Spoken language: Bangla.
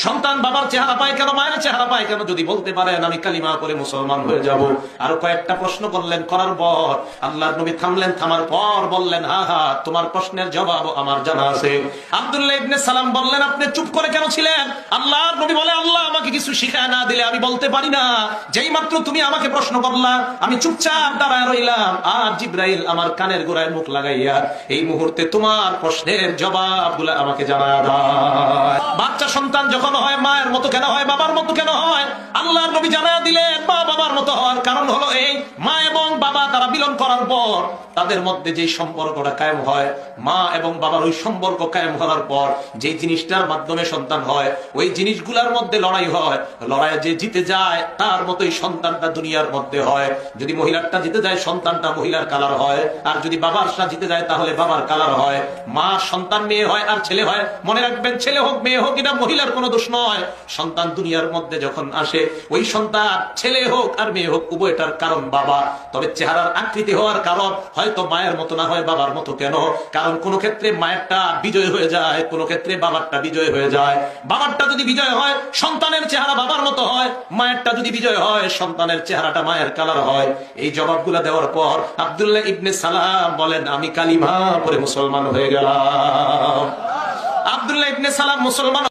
সন্তান বাবার চেহারা পায় কেন, মায়ের চেহারা পায় কেন? যদি বলতে পারেন আমি কালিমা করে মুসলমান হয়ে যাব। আর কয়েকটা প্রশ্ন করলেন, করার পর আল্লাহর নবী থামলেন, থামার পর বললেন, হা হা, তোমার প্রশ্নের জবাব আমার জানা আছে। আব্দুল্লাহ ইবনে সালাম বললেন, আপনি চুপ করে কেন ছিলেন? আল্লাহর নবী বলে, আল্লাহ আমাকে কিছু শিখায় না দিলে আমি বলতে পারি না। যেই মাত্র তুমি আমাকে প্রশ্ন করলা, আমি চুপচাপ দাঁড়ায় রইলাম, আর জিব্রাইল আমার কানের গোড়ায় মুখ লাগাইয়া এই মুহূর্তে তোমার প্রশ্নের জবাবগুলো আমাকে জানায় দেয়। বাচ্চা সন্তান যখন হয় মায়ের মতো কেন হয়, বাবার মতো কেন হয়? আল্লাহর নবী জানায় দিলেন, মা বাবার মতো হওয়ার কারণ হলো এই, মা এবং বাবা তারা মিলন করার পর তাদের মধ্যে যে সম্পর্কটা কায়েম হয়, মা এবং বাবার ওই সম্পর্ক কায়েম করার পর যে জিনিসটার মাধ্যমে সন্তান হয়, ওই জিনিসগুলোর মধ্যে লড়াই হয়। লড়াইয়ে যে জিতে যায় তার মতোই সন্তানটা দুনিয়ার মধ্যে হয়। যদি মহিলারটা জিতে যায় সন্তানটা মহিলার কালার হয়, আর যদি বাবারটা জিতে যায় তাহলে বাবার কালার হয়। মা সন্তান মেয়ে হয় আর ছেলে হয়। মনে রাখবেন, ছেলে হোক মেয়ে হোক এটা মহিলার কোনো দোষ নয়। সন্তান দুনিয়ার মধ্যে যখন আসে, ওই সন্তান ছেলে হোক আর মেয়ে হোক উভয়টার কারণ বাবা। তবে চেহারার আকৃতি হওয়ার কারণ হয়তো মায়ের মতো না হয় বাবার মতো। কেন? কারণ কোন ক্ষেত্রে মায়েরটা বিজয় হয়ে যায়, কোন ক্ষেত্রে বাবারটা বিজয় হয়ে যায়। বাবারটা যদি বিজয় হয় সন্তানের চেহারা বাবার মতো হয়, মায়েরটা যদি বিজয় হয় সন্তানের চেহারাটা মায়ের কালার হয়। এই জবাবগুলো দেওয়ার পর আব্দুল্লাহ ইবনে সালাম বলেন, আমি কালিমা পড়ে মুসলমান হয়ে গেলাম। আব্দুল্লাহ ইবনে সালাম মুসলমান